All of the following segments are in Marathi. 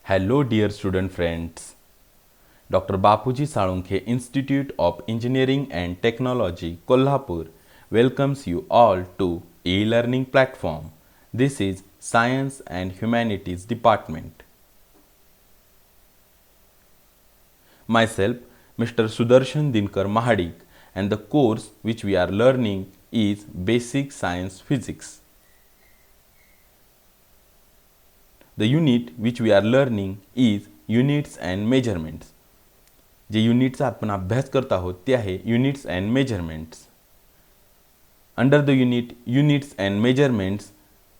Hello dear student friends. Dr. Bapuji Salunkhe Institute of Engineering and Technology, Kolhapur welcomes you all to e-learning platform. This is Science and Humanities Department. Myself, Mr. Sudarshan Dinkar Mahadik, and the course which we are learning is Basic Science Physics. The unit which we are learning is Units and Measurements. जे युनिटचा आपण अभ्यास करत आहोत ते आहे units and measurements. Under the units and measurements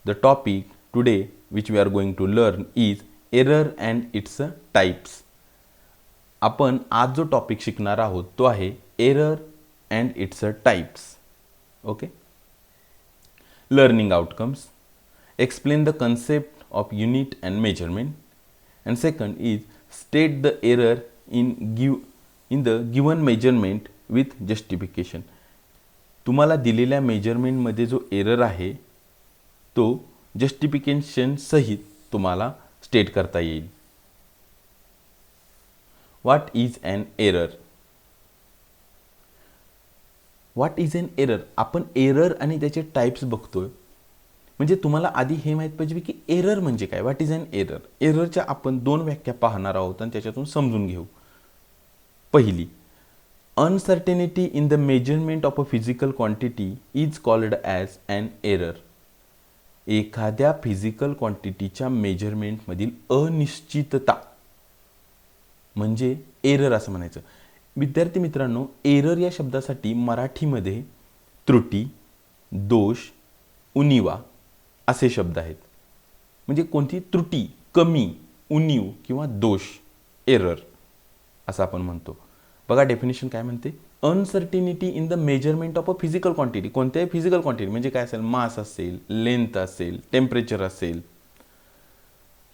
the topic today which we are going to learn is error and its types. आपण आज जो टॉपिक शिकणार आहोत तो आहे error and its types. Okay. Learning outcomes. Explain the concept of unit and measurement. And second is state the error in the given measurement with justification. तुम्हाला दिलेल्या मेजरमेंटमध्ये जो एरर आहे तो जस्टिफिकेशन सहित तुम्हाला स्टेट करता येईल. What is an error? What is an error? आपण एरर आणि त्याचे टाइप्स बघतोय. म्हणजे तुम्हाला आधी हे माहीत पाहिजे की एरर म्हणजे काय. What is an error? एररच्या आपण दोन व्याख्या पाहणार आहोत आणि त्याच्यातून समजून घेऊ. पहिली, uncertainty in the measurement of a physical quantity is called as an error. एखाद्या फिजिकल क्वांटिटीच्या मेजरमेंटमधील अनिश्चितता म्हणजे एरर असं म्हणायचं. विद्यार्थी मित्रांनो, एरर या शब्दासाठी मराठीमध्ये त्रुटी, दोष, उणिवा असे शब्द आहेत. म्हणजे कोणती त्रुटी, कमी, उणीव किंवा दोष, एरर असं आपण म्हणतो. बघा डेफिनेशन काय म्हणते. Uncertainty in the measurement of a physical quantity. कोणत्याही फिजिकल क्वांटिटी म्हणजे काय असेल, मास असेल, लेंथ असेल, टेम्परेचर असेल,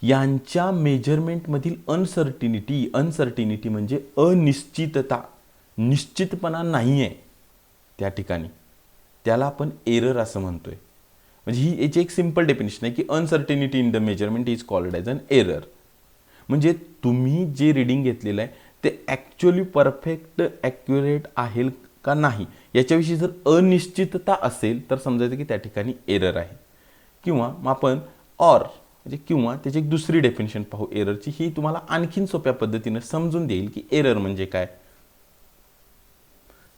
यांच्या मेजरमेंटमधील अनसर्टिनिटी म्हणजे अनिश्चितता, निश्चितपणा नाही आहे त्या ठिकाणी, त्याला आपण एरर असं म्हणतोय. म्हणजे ही याची एक सिंपल डेफिनेशन आहे की uncertainty in the measurement is called as an error. म्हणजे तुम्ही जे रिडिंग घेतलेलं आहे ते ॲक्च्युअली परफेक्ट ॲक्युरेट आहे का नाही याच्याविषयी जर अनिश्चितता असेल तर समजायचं की त्या ठिकाणी एरर आहे. किंवा आपण किंवा त्याची एक दुसरी डेफिनेशन पाहू एररची. ही तुम्हाला आणखीन सोप्या पद्धतीने समजून देईल की एरर म्हणजे काय.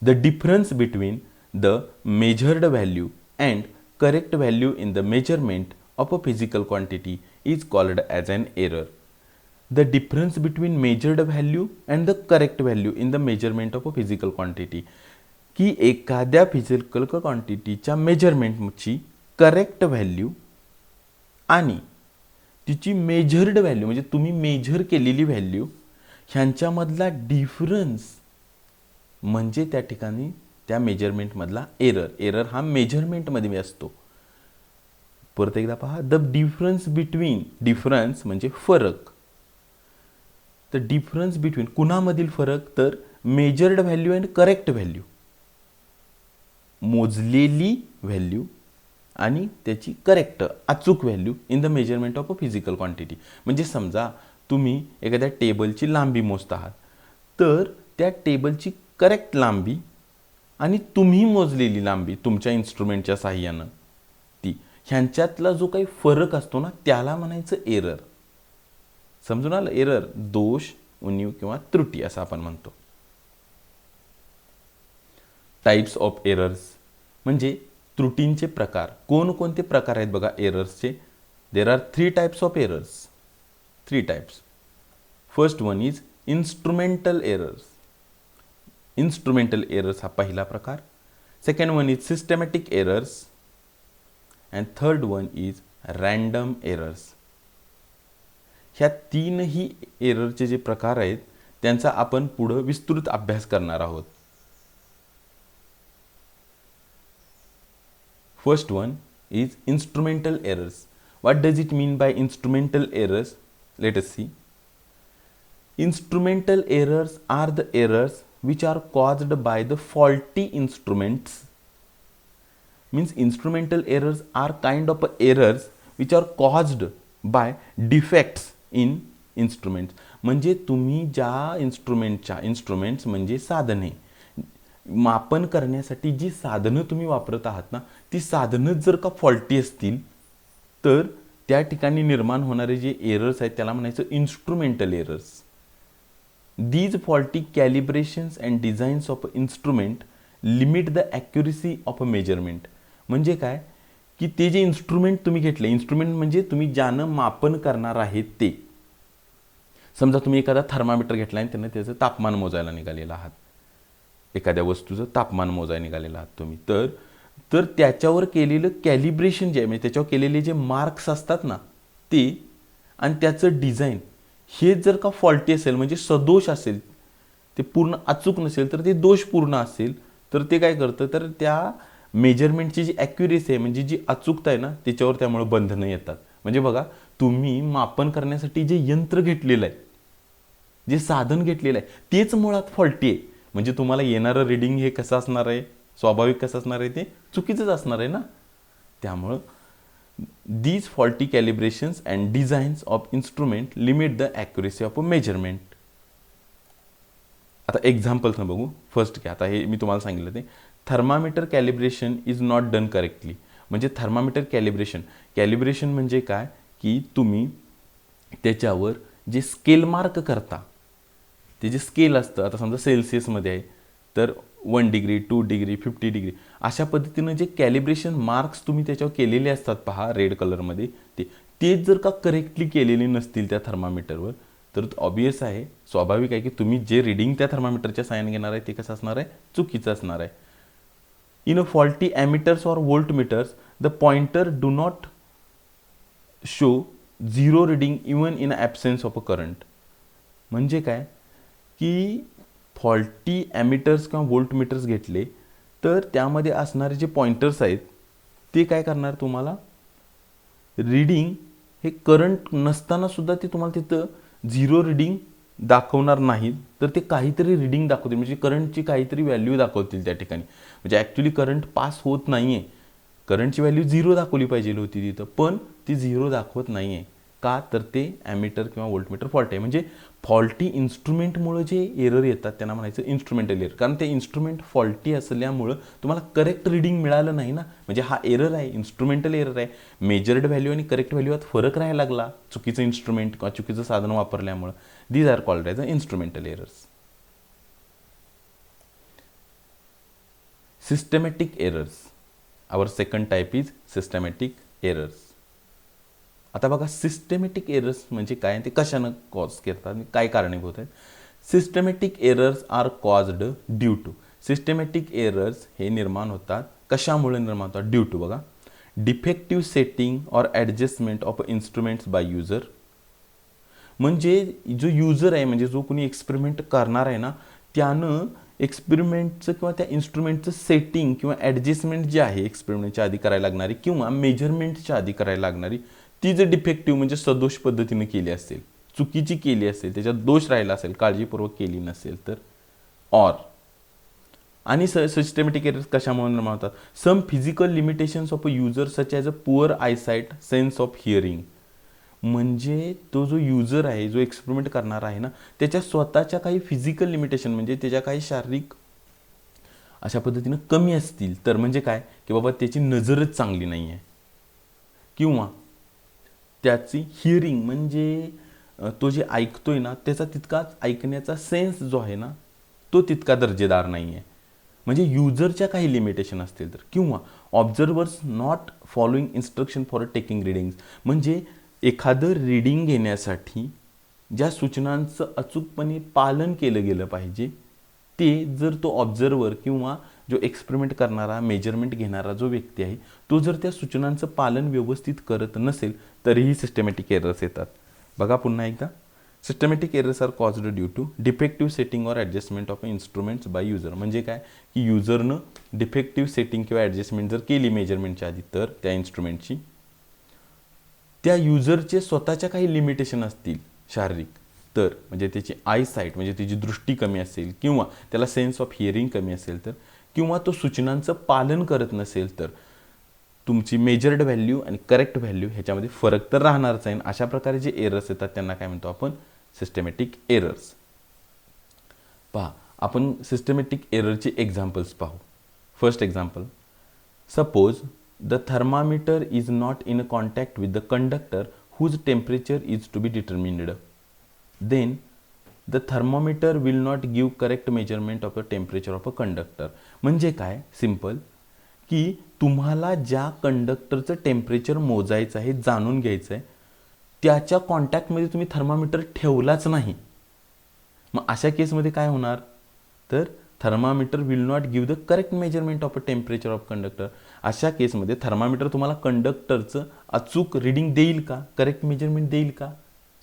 The difference between the measured value and correct value in the measurement of a physical quantity is called as an error. The difference between measured value and the correct value in the measurement of a physical quantity. की एखाद्या फिजिकल क्वांटिटीच्या मेजरमेंटची करेक्ट व्हॅल्यू आणि तिची मेजर्ड व्हॅल्यू म्हणजे तुम्ही मेजर केलेली व्हॅल्यू ह्यांच्यामधला डिफरन्स म्हणजे त्या ठिकाणी त्या मेजरमेंटमधला एरर. एरर हा मेजरमेंटमध्ये असतो. परत एकदा पहा. द डिफरन्स बिटवीन, डिफरन्स म्हणजे फरक, द डिफरन्स बिटवीन कुणामधील फरक तर measured value and correct value, मोजलेली व्हॅल्यू आणि त्याची करेक्ट अचूक value in the measurement of a physical quantity. म्हणजे समजा तुम्ही एखाद्या टेबलची लांबी मोजत आहात तर त्या टेबलची करेक्ट लांबी आणि तुम्ही मोजलेली लांबी तुमच्या इन्स्ट्रुमेंटच्या साहाय्यानं ती ह्यांच्यातला जो काही फरक असतो ना त्याला म्हणायचं एरर. समजून आलं. एरर दोष, उणीव किंवा त्रुटी असं आपण म्हणतो. टाइप्स ऑफ एरर्स म्हणजे त्रुटींचे प्रकार. कोणकोणते प्रकार आहेत बघा एरर्सचे. There are 3 types of errors. 3 types. First one is instrumental errors. Instrumental errors हा पहिला प्रकार. Second one is systematic errors and third one is random errors. ह्या तीनही एररचे जे प्रकार आहेत त्यांचा आपण पुढं विस्तृत अभ्यास करणार आहोत. First one is instrumental errors. What does it mean by instrumental errors? Let us see. Instrumental errors are the errors which are caused by the faulty instruments. Means instrumental errors are kind of errors which are caused by defects in instruments म्हणजे तुम्ही ज्या इन्स्ट्रुमेंट्स म्हणजे साधने, मापन करण्यासाठी जी साधनं तुम्ही वापरत आहात ना, ती साधनं जर का फॉल्टी असतील तर त्या ठिकाणी निर्माण होणारे जे एरर्स आहेत त्याला म्हणायचं instrumental errors. These faulty calibrations and designs of instrument limit the accuracy of a measurement. म्हणजे काय की ते जे इन्स्ट्रुमेंट तुम्ही घेतले, इन्स्ट्रुमेंट म्हणजे तुम्ही ज्यानं मापन करणार आहेत ते. समजा तुम्ही एखादा थर्मामीटर घेतला आणि त्यानं त्याचं तापमान मोजायला निघालेलं आहात, एखाद्या वस्तूचं तापमान मोजायला निघालेलं आहात तुम्ही, तर त्याच्यावर केलेलं कॅलिब्रेशन जे आहे म्हणजे त्याच्यावर केलेले जे मार्क्स असतात ना ते आणि त्याचं डिझाईन हे जर का फॉल्टी असेल म्हणजे सदोष असेल, ते पूर्ण अचूक नसेल तर ते दोषपूर्ण असेल, तर ते काय करतं तर त्या मेजरमेंटची जी ॲक्युरेसी आहे म्हणजे जी अचूकता आहे ना त्याच्यावर त्यामुळे बंधनं येतात. म्हणजे बघा, तुम्ही मापन करण्यासाठी जे यंत्र घेतलेलं आहे, जे साधन घेतलेलं आहे तेच मुळात फॉल्टी आहे. म्हणजे तुम्हाला येणारं रिडिंग हे कसं असणार आहे, स्वाभाविक कसं असणार आहे, ते चुकीचंच असणार आहे ना. त्यामुळं these faulty calibrations and designs of instrument limit the accuracy of a measurement. आता एक्झाम्पल्स न बघू. फर्स्ट घ्या, आता हे मी तुम्हाला सांगितलं ते thermometer calibration is not done correctly. म्हणजे थर्मामीटर कॅलिब्रेशन म्हणजे काय की तुम्ही त्याच्यावर जे स्केल मार्क करता, ते जे स्केल असतं, आता समजा सेल्सिअसमध्ये आहे तर 1 डिग्री 2 डिग्री 50 डिग्री अशा पद्धतीनं जे कॅलिब्रेशन मार्क्स तुम्ही त्याच्यावर केलेले असतात पहा रेड कलरमध्ये, ते जर का करेक्टली केलेले नसतील त्या थर्मामीटरवर तर ऑब्वियस आहे, स्वाभाविक आहे की तुम्ही जे रिडिंग त्या थर्मामीटरच्या साहाय्याने घेणार आहे ते कसं असणार आहे, चुकीचं असणार आहे. In a faulty ammeters or voltmeters the pointer do not show zero reading even in absence of a current. म्हणजे काय की फॉल्टी ॲमीटर्स किंवा व्होल्टमीटर्स घेतले तर त्यामध्ये असणारे जे पॉइंटर्स आहेत ते काय करणार, तुम्हाला रीडिंग हे करंट नसताना सुद्धा ते तुम्हाला तिथं झिरो रीडिंग दाखवणार नाहीत, तर ते काहीतरी रीडिंग दाखवतील म्हणजे करंटची काहीतरी व्हॅल्यू दाखवतील त्या ठिकाणी. म्हणजे ॲक्च्युली करंट पास होत नाही आहे, करंटची व्हॅल्यू झिरो दाखवली पाहिजे होती तिथं, पण ती झिरो दाखवत नाही आहे. का तर ते ॲमीटर किंवा व्होल्टमीटर फॉल्ट आहे. म्हणजे फॉल्टी इन्स्ट्रुमेंटमुळे जे एरर येतात त्यांना म्हणायचं इन्स्ट्रुमेंटल एरर. कारण ते इन्स्ट्रुमेंट फॉल्टी असल्यामुळं तुम्हाला करेक्ट रीडिंग मिळालं नाही ना, म्हणजे हा एरर आहे, इन्स्ट्रुमेंटल एरर आहे. मेजर्ड व्हॅल्यू आणि करेक्ट व्हॅल्यूत फरक राहायला लागला चुकीचं इन्स्ट्रुमेंट किंवा चुकीचं साधन वापरल्यामुळं. These are called as a instrumental errors. Systematic errors. Our second type is systematic errors. आता बघा, सिस्टमॅटिक एरर्स म्हणजे काय, ते कशानं कॉज करतात, काय कारणीभूत आहेत. Systematic errors are caused due to. Systematic errors हे निर्माण होतात कशामुळे निर्माण होतात, ड्यू टू. बघा, defective setting or adjustment of instruments by user. म्हणजे जो युजर आहे म्हणजे जो कोणी एक्सपेरिमेंट करणार आहे ना, त्यानं एक्सपेरिमेंटचं किंवा त्या इन्स्ट्रुमेंटचं सेटिंग किंवा ॲडजस्टमेंट जी आहे एक्सपेरिमेंटच्या आधी करायला लागणारी किंवा मेजरमेंटच्या आधी करायला लागणारी, ती जर डिफेक्टिव्ह म्हणजे सदोष पद्धतीने केली असेल, चुकीची केली असेल, त्याच्यात दोष राहिला असेल, काळजीपूर्वक केली नसेल तर. ऑर आणि सिस्टमॅटिक एरर्स कशामुळे निर्माण होतात, some physical limitations of a user such as a poor eyesight, sense of hearing. म्हणजे तो जो युजर आहे, जो एक्सपेरिमेंट करणार आहे ना, त्याच्या स्वतःच्या काही फिजिकल लिमिटेशन म्हणजे त्याच्या काही शारीरिक अशा पद्धतीनं कमी असतील तर. म्हणजे काय की बाबा त्याची नजरच चांगली नाही आहे किंवा त्याची हिअरिंग म्हणजे तो जे ऐकतोय ना त्याचा तितकाच ऐकण्याचा सेन्स जो आहे ना तो तितका दर्जेदार नाही आहे. म्हणजे युजरच्या काही लिमिटेशन असतील तर. किंवा observers not following instruction for taking readings. म्हणजे एखादं रीडिंग घेण्यासाठी ज्या सूचनांचं अचूकपणे पालन केलं गेलं पाहिजे ते जर तो ऑब्झर्वर किंवा जो एक्सपेरिमेंट करणारा, मेजरमेंट घेणारा जो व्यक्ती आहे तो जर त्या सूचनांचं पालन व्यवस्थित करत नसेल तरीही सिस्टमॅटिक एरर्स येतात. बघा पुन्हा एकदा, systematic errors are caused due to defective setting or adjustment of instruments by user. म्हणजे काय की युजरनं डिफेक्टिव्ह सेटिंग किंवा ॲडजस्टमेंट जर केली मेजरमेंटच्या आधी तर त्या इन्स्ट्रुमेंटची, त्या युजरचे स्वतःच्या काही लिमिटेशन असतील शारीरिक तर, म्हणजे त्याची आयसाईट म्हणजे त्याची दृष्टी कमी असेल किंवा त्याला सेन्स ऑफ हिअरिंग कमी असेल तर, किंवा तो सूचनांचं पालन करत नसेल तर, तुमची मेजर्ड व्हॅल्यू आणि करेक्ट व्हॅल्यू ह्याच्यामध्ये फरक तर राहणारच आहे. अशा प्रकारे जे एरर्स येतात त्यांना काय म्हणतो आपण, सिस्टमॅटिक एरर्स. पहा, आपण सिस्टमॅटिक एररचे एक्झाम्पल्स पाहू. First example, suppose the thermometer is not in contact with the conductor whose temperature is to be determined. Then the thermometer will not give correct measurement of the temperature of a conductor. म्हणजे काय, सिंपल, की तुम्हाला ज्या कंडक्टरचं टेम्परेचर मोजायचं आहे, जाणून घ्यायचं आहे, त्याच्या कॉन्टॅक्टमध्ये तुम्ही थर्मामीटर ठेवलाच नाही. मग अशा केसमध्ये काय होणार, तर thermometer will not give the correct measurement of a temperature of conductor. अशा केसमध्ये थर्मामीटर तुम्हाला कंडक्टरचं अचूक रिडिंग देईल का, करेक्ट मेजरमेंट देईल का?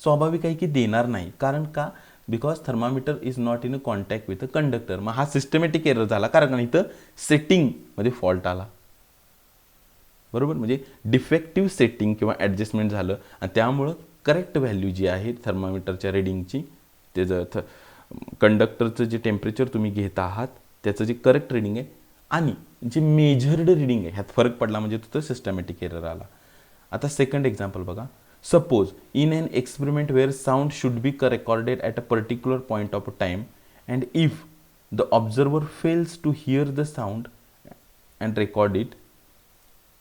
स्वाभाविक आहे की देणार नाही. कारण का, because thermometer is not in a contact with a conductor. मग हा सिस्टमॅटिक एरर झाला, कारण इथं सेटिंगमध्ये फॉल्ट आला. बरोबर, म्हणजे डिफेक्टिव्ह सेटिंग किंवा ॲडजस्टमेंट झालं आणि त्यामुळं करेक्ट व्हॅल्यू जी आहे थर्मामीटरच्या रिडिंगची, त्याचं कंडक्टरचं जे टेम्परेचर तुम्ही घेत आहात त्याचं जे करेक्ट रिडिंग आहे आणि जे मेजर्ड रिडिंग आहे ह्यात फरक पडला, म्हणजे तो सिस्टमॅटिक एरर आला. आता सेकंड एक्झाम्पल बघा. Suppose in an experiment where sound should be recorded at a particular point of time and if the observer fails to hear the sound and record it,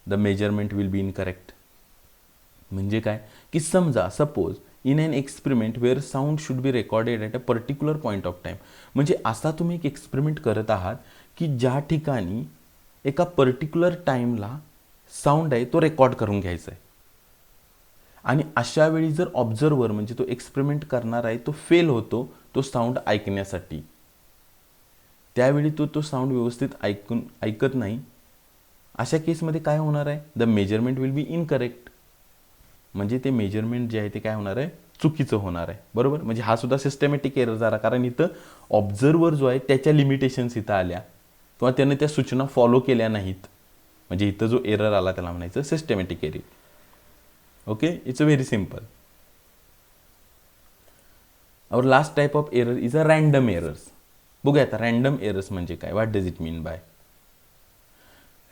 the measurement will be incorrect. म्हणजे काय, की समजा suppose in an experiment where sound should be recorded at a particular point of time. म्हणजे असा तुम्ही एक एक्सपेरिमेंट करत आहात की ज्या ठिकाणी एका पर्टिक्युलर टाईमला साऊंड आहे तो रेकॉर्ड करून घ्यायचा आहे. आणि अशा वेळी जर ऑब्झर्वर म्हणजे तो एक्सपेरिमेंट करणार आहे तो फेल होतो तो साऊंड ऐकण्यासाठी, त्यावेळी तो साऊंड व्यवस्थित ऐकत नाही. अशा केसमध्ये काय होणार आहे, the measurement will be incorrect. म्हणजे ते मेजरमेंट जे आहे ते काय होणार आहे, चुकीचं होणार आहे. बरोबर, म्हणजे हा सुद्धा सिस्टमॅटिक एरर झाला, कारण इथं ऑब्झर्वर जो आहे त्याच्या लिमिटेशन्स इथं आल्या किंवा त्याने त्या सूचना फॉलो केल्या नाहीत. म्हणजे इथं जो एरर आला त्याला म्हणायचं systematic error. Okay, it's a very simple. Our last type of error is a random errors. बघूया आता रँडम एरर्स म्हणजे काय, what does it mean by.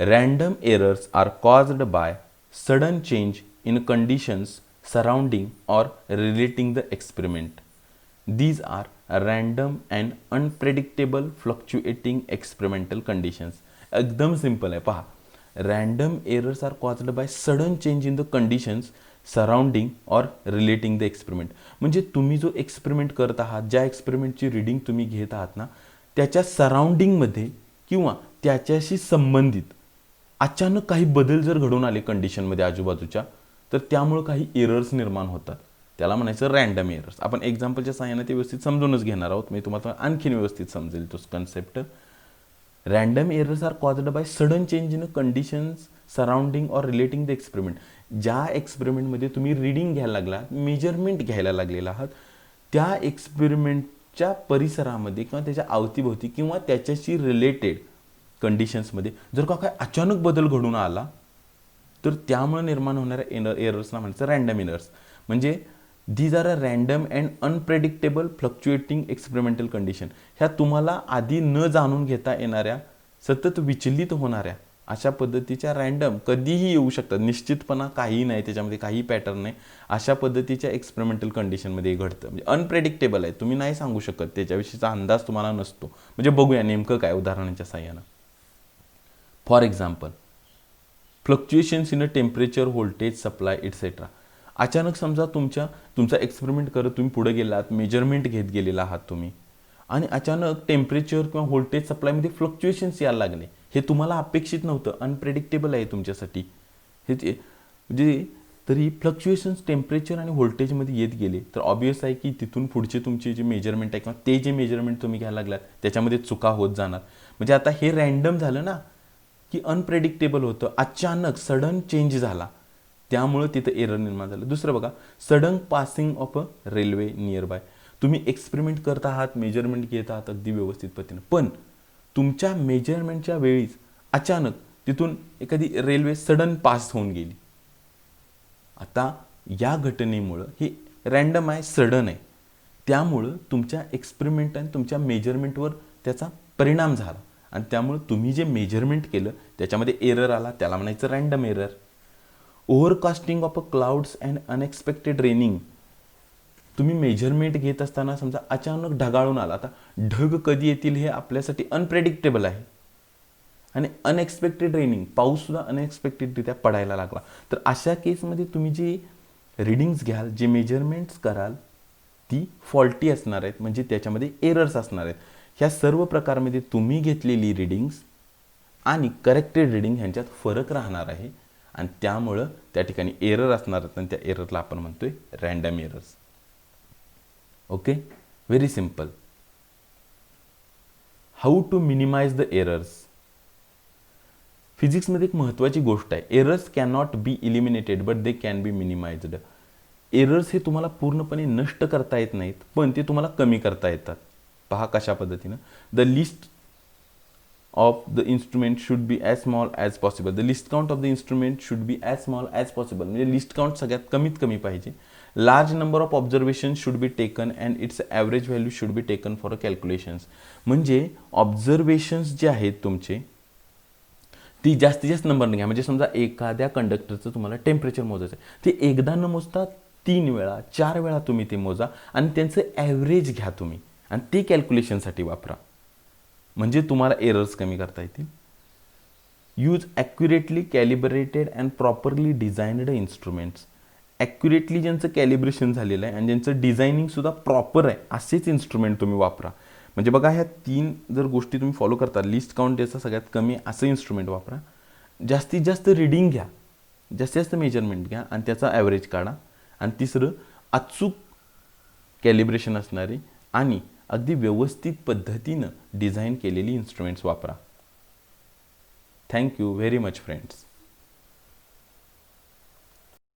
Random errors are caused by sudden change in conditions surrounding or relating the experiment. These are random and unpredictable fluctuating experimental conditions. एकदम सिंपल आहे, पहा. Random errors are caused by sudden change in the conditions surrounding or relating the experiment. म्हणजे तुम्ही जो एक्सपेरिमेंट करत आहात, ज्या एक्सपेरिमेंटची रीडिंग तुम्ही घेत आहात ना, त्याच्या सराउंडिंगमध्ये किंवा त्याच्याशी संबंधित अचानक काही बदल जर घडून आले कंडिशनमध्ये आजूबाजूच्या, तर त्यामुळे काही एरर्स निर्माण होतात. त्याला म्हणायचं रँडम एरर्स. आपण एक्झाम्पलच्या सहाय्याने ते व्यवस्थित समजूनच घेणार आहोत, मी तुम्हाला आणखीन व्यवस्थित समजेल तो concept. Random errors are caused by sudden change in conditions surrounding or relating the experiment. ज्या एक्सपेरिमेंटमध्ये तुम्ही रीडिंग घ्यायला लागला, मेजरमेंट घ्यायला लागलेला आहात, त्या एक्सपेरिमेंटच्या परिसरामध्ये किंवा त्याच्या अवतीभोवती किंवा त्याच्याशी रिलेटेड कंडिशन्समध्ये जर का काय अचानक बदल घडून आला, तर त्यामुळे निर्माण होणाऱ्या एरर्सना म्हणायचं रँडम एरर्स. म्हणजे these are a random and unpredictable fluctuating experimental condition. ह्या तुम्हाला आधी न जाणून घेता येणाऱ्या, सतत विचलित होणाऱ्या अशा पद्धतीच्या रँडम कधीही येऊ शकतात. निश्चितपणा काही नाही, त्याच्यामध्ये काही पॅटर्न नाही. अशा पद्धतीच्या एक्सपेरिमेंटल कंडिशनमध्ये घडतं. म्हणजे अनप्रेडिक्टेबल आहे, तुम्ही नाही सांगू शकत, त्याच्याविषयीचा अंदाज तुम्हाला नसतो. म्हणजे बघूया नेमकं काय उदाहरणाच्या साहाय्यानं. For example, fluctuations in a temperature, voltage, supply et cetera. अचानक समजा तुमचा एक्सपेरिमेंट करत तुम्ही पुढे गेलात, मेजरमेंट घेत गेलेला आहात तुम्ही, आणि अचानक टेम्परेचर किंवा व्होल्टेज सप्लायमध्ये फ्लक्च्युएशन्स यायला लागले. हे तुम्हाला अपेक्षित नव्हतं, अनप्रेडिक्टेबल आहे तुमच्यासाठी हे. म्हणजे तरी फ्लक्च्युएशन्स टेम्परेचर आणि व्होल्टेजमध्ये येत गेले तर ऑब्वियस आहे की तिथून पुढचे तुमचे जे मेजरमेंट आहे किंवा ते जे मेजरमेंट तुम्ही घ्यायला लागलात त्याच्यामध्ये चुका होत जाणार. म्हणजे आता हे रँडम झालं ना, की अनप्रेडिक्टेबल होतं, अचानक सडन चेंज झाला, त्यामुळे तिथं एरर निर्माण झालं. दुसरं बघा, sudden passing of a railway near by. तुम्ही एक्सपेरिमेंट करत आहात, मेजरमेंट घेत आहात अगदी व्यवस्थित पद्धतीनं, पण तुमच्या मेजरमेंटच्या वेळीच अचानक तिथून एखादी रेल्वे सडन पास होऊन गेली. आता या घटनेमुळं हे रँडम आहे, सडन आहे, त्यामुळं तुमच्या एक्सपेरिमेंट आणि तुमच्या मेजरमेंटवर त्याचा परिणाम झाला आणि त्यामुळे तुम्ही जे मेजरमेंट केलं त्याच्यामध्ये एरर आला, त्याला म्हणायचं random error. Overcasting of a clouds and unexpected raining. तुम्ही मेजरमेंट घेत असताना समजा अचानक ढगाळून आला. आता ढग कधी येतील हे आपल्यासाठी अनप्रेडिक्टेबल आहे. आणि अनएक्सपेक्टेड रेनिंग, पाऊससुद्धा अनएक्सपेक्टेडरित्या पडायला लागला. तर अशा केसमध्ये तुम्ही जे रिडिंग्स घ्याल, जे मेजरमेंट्स कराल ती फॉल्टी असणार आहेत, म्हणजे त्याच्यामध्ये एरर्स असणार आहेत. ह्या सर्व प्रकारमध्ये तुम्ही घेतलेली रिडिंग्स आणि करेक्टेड रिडिंग ह्यांच्यात फरक राहणार आहे आणि त्यामुळं त्या ठिकाणी एरर असणार आहेत आणि त्या एररला आपण म्हणतोय random errors. Okay, very simple. How to minimize the errors. फिजिक्समध्ये एक महत्त्वाची गोष्ट आहे, errors cannot be eliminated but they can be minimized. Errors हे तुम्हाला पूर्णपणे नष्ट करता येत नाहीत, पण ते तुम्हाला कमी करता येतात. पहा कशा पद्धतीनं. The list of the instrument should be as small as possible. The list count of the instrument should be as small as possible. म्हणजे लिस्ट काउंट सगळ्यात कमीत कमी पाहिजे. Large number of observation should be taken and it's average value should be taken for a calculations. म्हणजे ऑब्झर्वेशन्स जे आहेत तुमचे ती जास्तीत जास्त नंबरने घ्या. म्हणजे समजा एखाद्या कंडक्टरचं तुम्हाला टेम्परेचर मोजायचं आहे, ते एकदा न मोजता 3 वेळा 4 वेळा तुम्ही ते मोजा आणि त्यांचं ॲव्हरेज घ्या तुम्ही आणि ते कॅल्क्युलेशनसाठी वापरा. म्हणजे तुम्हाला एरर्स कमी करता येतील. Use accurately calibrated and properly designed instruments. Accurately ज्यांचं कॅलिब्रेशन झालेलं आहे आणि ज्यांचं डिझायनिंगसुद्धा प्रॉपर आहे असेच इन्स्ट्रुमेंट तुम्ही वापरा. म्हणजे बघा, ह्या 3 जर गोष्टी तुम्ही फॉलो करता, लिस्ट काउंट त्याचा सगळ्यात कमी असं इन्स्ट्रुमेंट वापरा, जास्तीत जास्त रीडिंग घ्या, जास्तीत जास्त मेजरमेंट घ्या आणि त्याचा ॲव्हरेज काढा. आणि तिसरं, अचूक कॅलिब्रेशन असणारी आणि अगदी व्यवस्थित पद्धतीनं डिझाईन केलेली इन्स्ट्रुमेंट्स वापरा. Thank you very much friends.